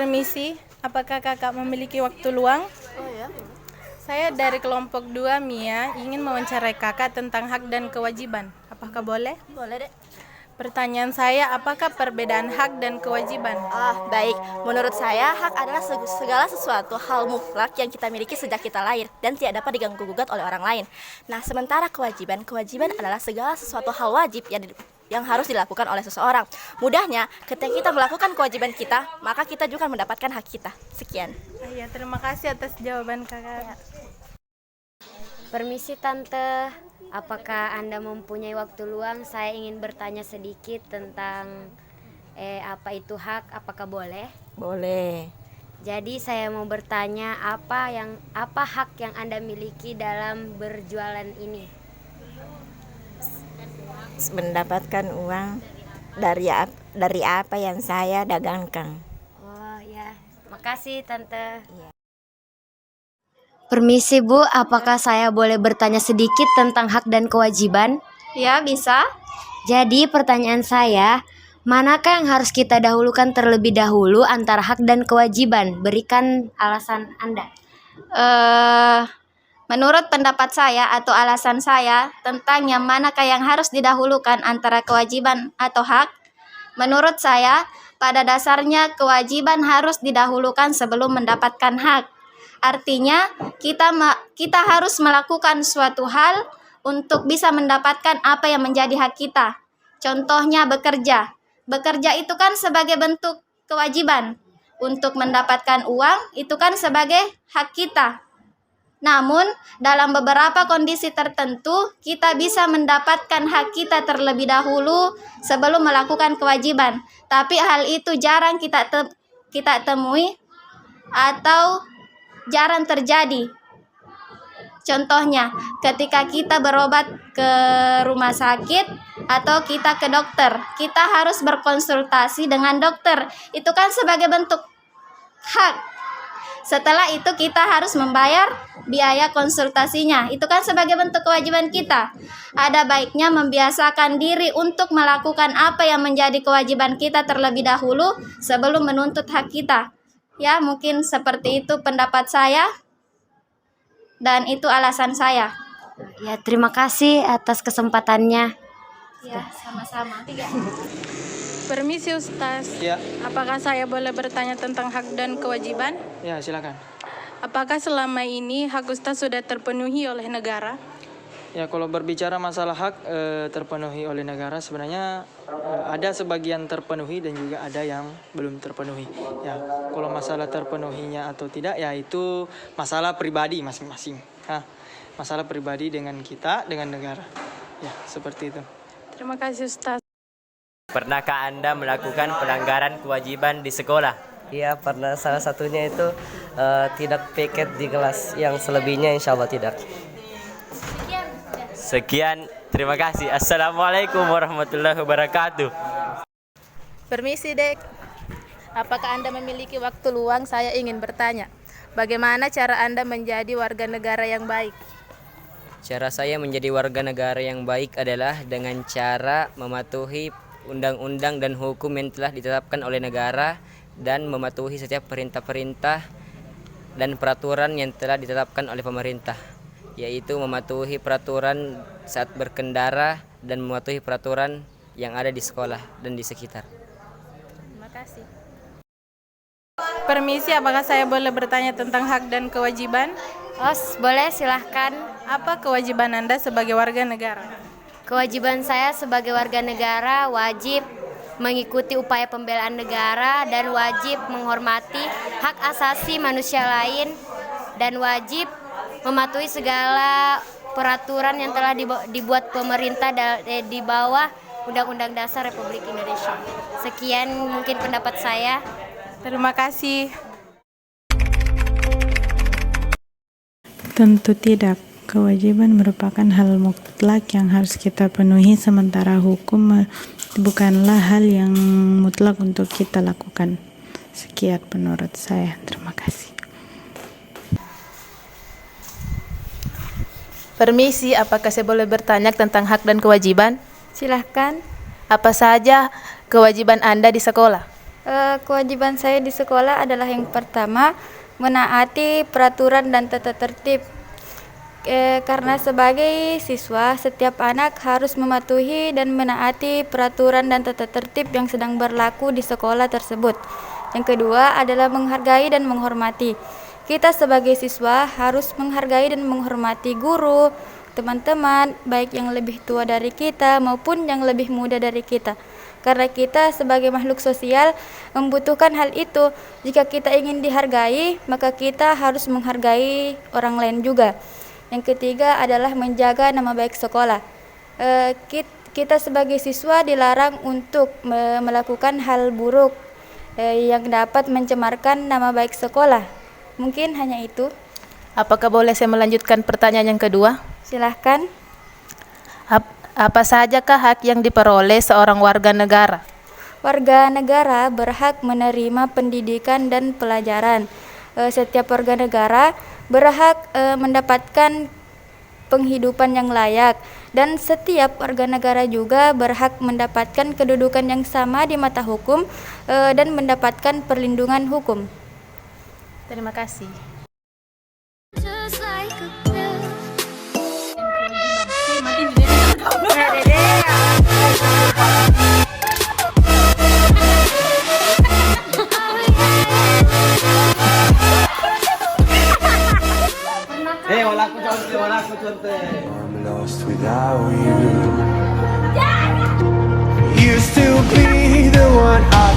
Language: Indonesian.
Permisi, apakah kakak memiliki waktu luang? Oh ya, Saya dari kelompok 2 Mia ingin mewawancarai kakak tentang hak dan kewajiban. Apakah boleh? boleh deh. Pertanyaan saya, apakah perbedaan hak dan kewajiban? Baik. Menurut saya, hak adalah segala sesuatu hal mutlak yang kita miliki sejak kita lahir dan tidak dapat diganggu-gugat oleh orang lain. Nah, sementara kewajiban adalah segala sesuatu hal wajib yang harus dilakukan oleh seseorang. Mudahnya, ketika kita melakukan kewajiban kita, maka kita juga mendapatkan hak kita. Sekian. Ya, terima kasih atas jawaban kakak. Permisi Tante, apakah Anda mempunyai waktu luang? Saya ingin bertanya sedikit tentang apa itu hak, apakah boleh? Boleh. Jadi saya mau bertanya apa hak yang Anda miliki dalam berjualan ini? Mendapatkan uang dari apa yang saya dagangkan. Oh ya, makasih Tante. Permisi Bu, apakah saya boleh bertanya sedikit tentang hak dan kewajiban? Ya, bisa. Jadi pertanyaan saya, manakah yang harus kita dahulukan terlebih dahulu antara hak dan kewajiban? Berikan alasan Anda. Menurut pendapat saya atau alasan saya tentang yang manakah yang harus didahulukan antara kewajiban atau hak, menurut saya pada dasarnya kewajiban harus didahulukan sebelum mendapatkan hak. Artinya kita harus melakukan suatu hal untuk bisa mendapatkan apa yang menjadi hak kita. Contohnya bekerja. Bekerja itu kan sebagai bentuk kewajiban. Untuk mendapatkan uang itu kan sebagai hak kita. Namun, dalam beberapa kondisi tertentu, kita bisa mendapatkan hak kita terlebih dahulu sebelum melakukan kewajiban. Tapi hal itu jarang kita temui atau jarang terjadi. Contohnya, ketika kita berobat ke rumah sakit atau kita ke dokter, kita harus berkonsultasi dengan dokter. Itu kan sebagai bentuk hak. Setelah itu kita harus membayar biaya konsultasinya. Itu kan sebagai bentuk kewajiban kita. Ada baiknya membiasakan diri untuk melakukan apa yang menjadi kewajiban kita terlebih dahulu sebelum menuntut hak kita. Ya, mungkin seperti itu pendapat saya. Dan itu alasan saya. Ya, terima kasih atas kesempatannya. Ya, sama-sama. Permisi Ustaz. Ya. Apakah saya boleh bertanya tentang hak dan kewajiban? Ya, silakan. Apakah selama ini hak Ustaz sudah terpenuhi oleh negara? Ya, kalau berbicara masalah hak terpenuhi oleh negara, sebenarnya ada sebagian terpenuhi dan juga ada yang belum terpenuhi. Ya, kalau masalah terpenuhinya atau tidak, ya itu masalah pribadi masing-masing. Masalah pribadi dengan kita, dengan negara. Ya, seperti itu. Terima kasih Ustaz. Pernahkah Anda melakukan pelanggaran kewajiban di sekolah? Iya, pernah. Salah satunya itu tidak piket di kelas. Yang selebihnya insya Allah tidak. Sekian, terima kasih. Assalamualaikum warahmatullahi wabarakatuh. Permisi Dek. Apakah Anda memiliki waktu luang? Saya ingin bertanya. Bagaimana cara Anda menjadi warga negara yang baik? Cara saya menjadi warga negara yang baik adalah dengan cara mematuhi undang-undang dan hukum yang telah ditetapkan oleh negara dan mematuhi setiap perintah-perintah dan peraturan yang telah ditetapkan oleh pemerintah, yaitu mematuhi peraturan saat berkendara dan mematuhi peraturan yang ada di sekolah dan di sekitar. Terima kasih. Permisi, apakah saya boleh bertanya tentang hak dan kewajiban? Boleh, silahkan. Apa kewajiban Anda sebagai warga negara? Kewajiban saya sebagai warga negara wajib mengikuti upaya pembelaan negara dan wajib menghormati hak asasi manusia lain dan wajib mematuhi segala peraturan yang telah dibuat pemerintah di bawah Undang-Undang Dasar Republik Indonesia. Sekian mungkin pendapat saya. Terima kasih. Tentu tidak. Kewajiban merupakan hal mutlak yang harus kita penuhi, sementara hukum bukanlah hal yang mutlak untuk kita lakukan. Sekian menurut saya. Terima kasih. Permisi, apakah saya boleh bertanya tentang hak dan kewajiban? Silahkan. Apa saja kewajiban Anda di sekolah? Kewajiban saya di sekolah adalah yang pertama, menaati peraturan dan tata tertib. Karena sebagai siswa, setiap anak harus mematuhi dan menaati peraturan dan tata tertib yang sedang berlaku di sekolah tersebut. Yang kedua adalah menghargai dan menghormati. Kita sebagai siswa harus menghargai dan menghormati guru, teman-teman, baik yang lebih tua dari kita maupun yang lebih muda dari kita. Karena kita sebagai makhluk sosial membutuhkan hal itu. Jika kita ingin dihargai, maka kita harus menghargai orang lain juga. Yang ketiga adalah menjaga nama baik sekolah. Kita sebagai siswa dilarang untuk melakukan hal buruk yang dapat mencemarkan nama baik sekolah. Mungkin hanya itu. Apakah boleh saya melanjutkan pertanyaan yang kedua? Silahkan. Apa sajakah hak yang diperoleh seorang warga negara? Warga negara berhak menerima pendidikan dan pelajaran. Setiap warga negara berhak mendapatkan penghidupan yang layak, dan setiap warga negara juga berhak mendapatkan kedudukan yang sama di mata hukum dan mendapatkan perlindungan hukum. Terima kasih. I'm lost without you. Used to be the one I